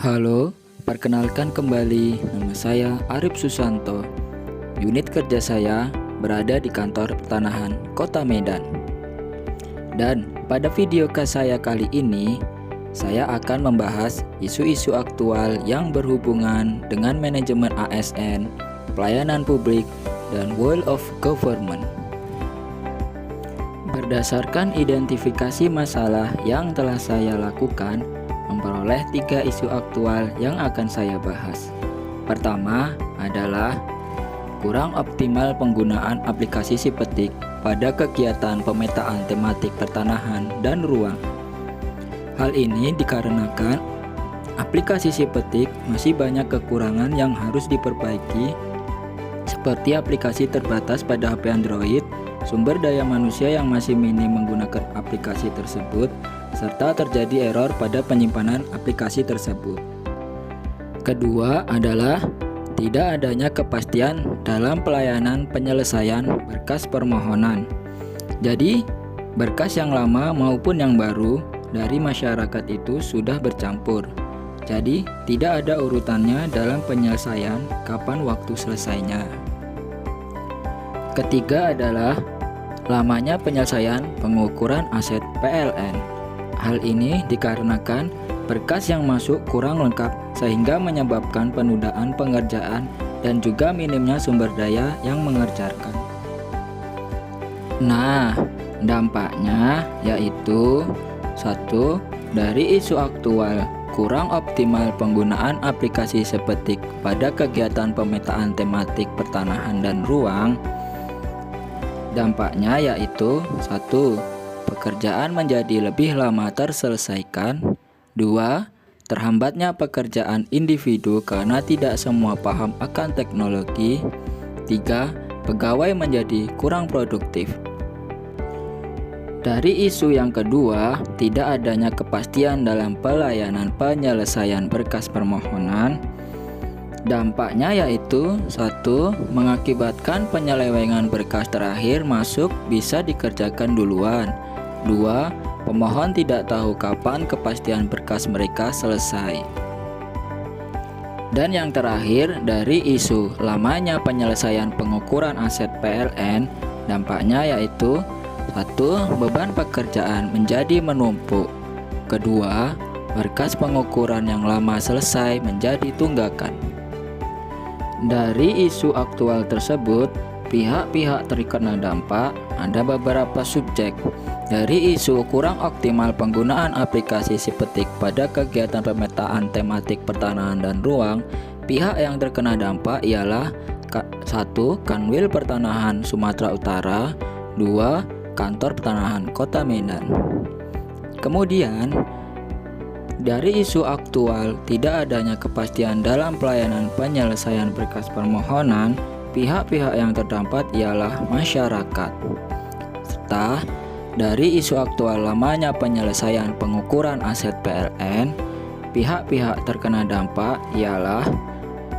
Halo, perkenalkan kembali, nama saya Arif Susanto. Unit kerja saya berada di kantor pertanahan Kota Medan. Dan pada video saya kali ini, saya akan membahas isu-isu aktual yang berhubungan dengan manajemen ASN, pelayanan publik, dan world of government. Berdasarkan identifikasi masalah yang telah saya lakukan, memperoleh 3 isu aktual yang akan saya bahas. Pertama adalah kurang optimal penggunaan aplikasi Sipetik pada kegiatan pemetaan tematik pertanahan dan ruang. Hal ini dikarenakan aplikasi Sipetik masih banyak kekurangan yang harus diperbaiki, seperti aplikasi terbatas pada HP Android, sumber daya manusia yang masih minim menggunakan aplikasi tersebut, serta terjadi error pada penyimpanan aplikasi tersebut. Kedua adalah tidak adanya kepastian dalam pelayanan penyelesaian berkas permohonan. Jadi, berkas yang lama maupun yang baru dari masyarakat itu sudah bercampur. Jadi, tidak ada urutannya dalam penyelesaian kapan waktu selesainya. Ketiga adalah lamanya penyelesaian pengukuran aset PLN. Hal ini dikarenakan berkas yang masuk kurang lengkap sehingga menyebabkan penundaan pengerjaan dan juga minimnya sumber daya yang mengerjakan. Nah, dampaknya yaitu 1. Dari isu aktual, kurang optimal penggunaan aplikasi Sipetik pada kegiatan pemetaan tematik pertanahan dan ruang. Dampaknya yaitu 1. Pekerjaan menjadi lebih lama terselesaikan. 2. Terhambatnya pekerjaan individu karena tidak semua paham akan teknologi. 3. Pegawai menjadi kurang produktif. Dari isu yang kedua, tidak adanya kepastian dalam pelayanan penyelesaian berkas permohonan. Dampaknya yaitu 1. Mengakibatkan penyelewengan berkas terakhir masuk bisa dikerjakan duluan. 2. Pemohon tidak tahu kapan kepastian berkas mereka selesai. Dan yang terakhir, dari isu lamanya penyelesaian pengukuran aset PLN, dampaknya yaitu 1. Beban pekerjaan menjadi menumpuk. 2. Berkas pengukuran yang lama selesai menjadi tunggakan. Dari isu aktual tersebut, pihak-pihak terkena dampak ada beberapa subjek. Dari isu kurang optimal penggunaan aplikasi Sipetik pada kegiatan pemetaan tematik pertanahan dan ruang, pihak yang terkena dampak ialah 1. Kanwil Pertanahan Sumatera Utara, 2. Kantor Pertanahan Kota Medan. Kemudian, dari isu aktual tidak adanya kepastian dalam pelayanan penyelesaian berkas permohonan, pihak-pihak yang terdampak ialah masyarakat. Serta dari isu aktual lamanya penyelesaian pengukuran aset PLN, pihak-pihak terkena dampak ialah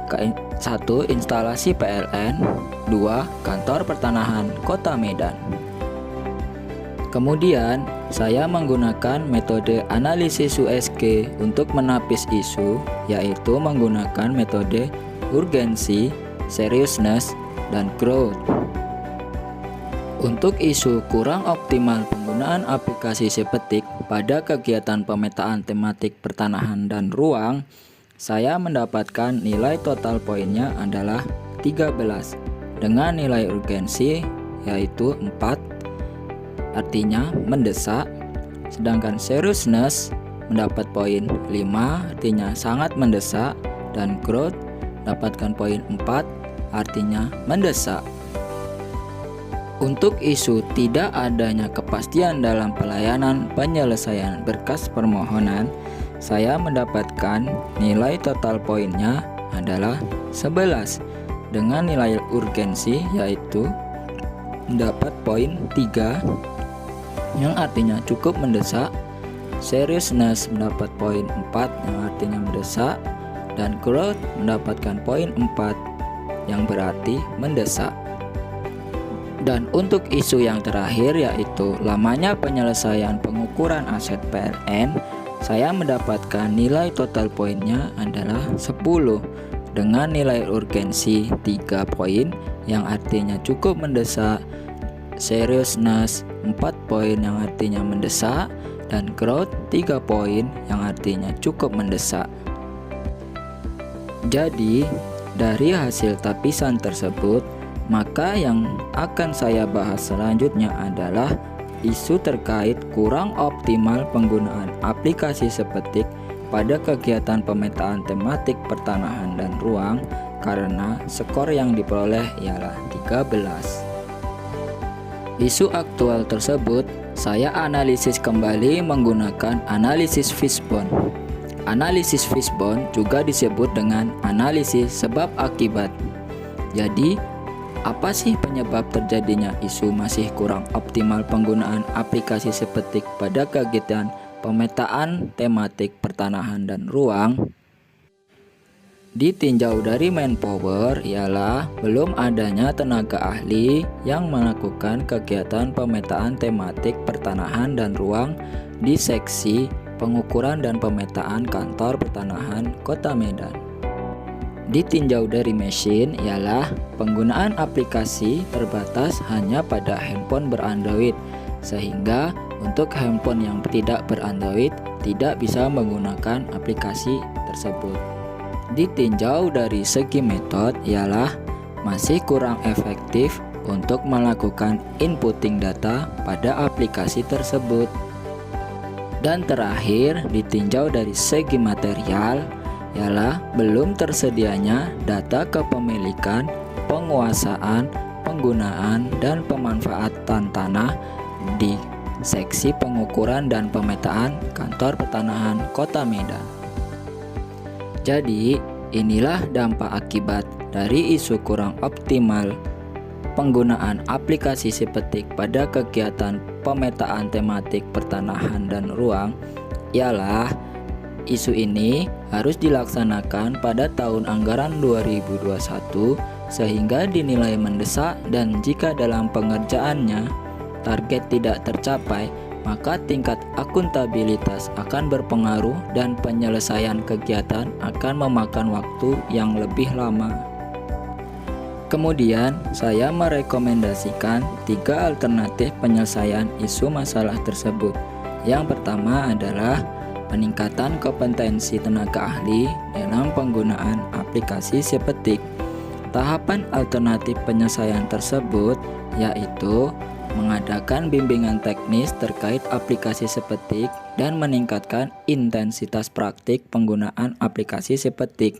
1. Instalasi PLN, 2. Kantor Pertanahan Kota Medan. Kemudian, saya menggunakan metode analisis USG untuk menapis isu, yaitu menggunakan metode urgensi, seriousness, dan growth. Untuk isu kurang optimal penggunaan aplikasi Sipetik pada kegiatan pemetaan tematik pertanahan dan ruang, saya mendapatkan nilai total poinnya adalah 13 dengan nilai urgensi yaitu 4, artinya mendesak, sedangkan seriousness mendapat poin 5, artinya sangat mendesak, dan growth dapatkan poin 4, artinya mendesak. Untuk isu tidak adanya kepastian dalam pelayanan penyelesaian berkas permohonan, saya mendapatkan nilai total poinnya adalah 11 dengan nilai urgensi yaitu mendapat poin 3 yang artinya cukup mendesak, seriousness mendapat poin 4 yang artinya mendesak, dan growth mendapatkan poin 4 yang berarti mendesak. Dan untuk isu yang terakhir yaitu lamanya penyelesaian pengukuran aset PLN, saya mendapatkan nilai total poinnya adalah 10 dengan nilai urgensi 3 poin yang artinya cukup mendesak, seriousness 4 poin yang artinya mendesak, dan growth 3 poin yang artinya cukup mendesak. Jadi, dari hasil tapisan tersebut, maka yang akan saya bahas selanjutnya adalah isu terkait kurang optimal penggunaan aplikasi sepetik pada kegiatan pemetaan tematik pertanahan dan ruang karena skor yang diperoleh ialah 13. Isu aktual tersebut saya analisis kembali menggunakan analisis Fishbone. Analisis Fishbone juga disebut dengan analisis sebab akibat. Jadi, apa sih penyebab terjadinya isu masih kurang optimal penggunaan aplikasi sepetik pada kegiatan pemetaan tematik pertanahan dan ruang? Ditinjau dari manpower ialah belum adanya tenaga ahli yang melakukan kegiatan pemetaan tematik pertanahan dan ruang di seksi pengukuran dan pemetaan kantor pertanahan Kota Medan. Ditinjau dari mesin ialah penggunaan aplikasi terbatas hanya pada handphone berandroid, sehingga untuk handphone yang tidak berandroid tidak bisa menggunakan aplikasi tersebut. Ditinjau dari segi metode ialah masih kurang efektif untuk melakukan inputting data pada aplikasi tersebut. Dan terakhir, ditinjau dari segi material ialah belum tersedianya data kepemilikan, penguasaan, penggunaan, dan pemanfaatan tanah di seksi pengukuran dan pemetaan kantor pertanahan Kota Medan. Jadi, inilah dampak akibat dari isu kurang optimal penggunaan aplikasi sepetik pada kegiatan pemetaan tematik pertanahan dan ruang ialah isu ini harus dilaksanakan pada tahun anggaran 2021 sehingga dinilai mendesak, dan jika dalam pengerjaannya target tidak tercapai, maka tingkat akuntabilitas akan berpengaruh dan penyelesaian kegiatan akan memakan waktu yang lebih lama. Kemudian, saya merekomendasikan 3 alternatif penyelesaian isu masalah tersebut. Yang pertama adalah peningkatan kompetensi tenaga ahli dalam penggunaan aplikasi sepetik. Tahapan alternatif penyelesaian tersebut yaitu mengadakan bimbingan teknis terkait aplikasi sepetik dan meningkatkan intensitas praktik penggunaan aplikasi sepetik.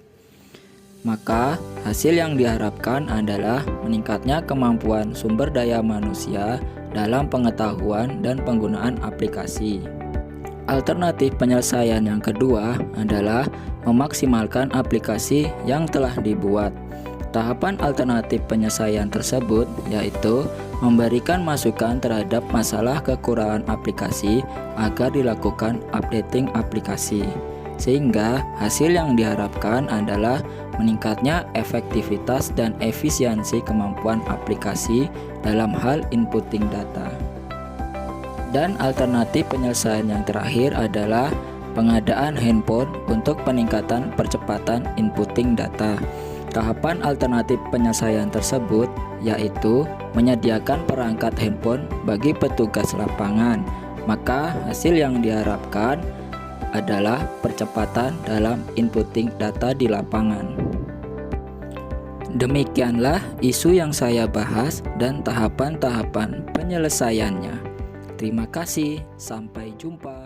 Maka, hasil yang diharapkan adalah meningkatnya kemampuan sumber daya manusia dalam pengetahuan dan penggunaan aplikasi. Alternatif penyelesaian yang kedua adalah memaksimalkan aplikasi yang telah dibuat. Tahapan alternatif penyelesaian tersebut yaitu memberikan masukan terhadap masalah kekurangan aplikasi agar dilakukan updating aplikasi, sehingga hasil yang diharapkan adalah meningkatnya efektivitas dan efisiensi kemampuan aplikasi dalam hal inputting data. Dan alternatif penyelesaian yang terakhir adalah pengadaan handphone untuk peningkatan percepatan inputting data. Tahapan alternatif penyelesaian tersebut yaitu menyediakan perangkat handphone bagi petugas lapangan. Maka hasil yang diharapkan adalah percepatan dalam inputting data di lapangan. Demikianlah isu yang saya bahas dan tahapan-tahapan penyelesaiannya. Terima kasih, sampai jumpa.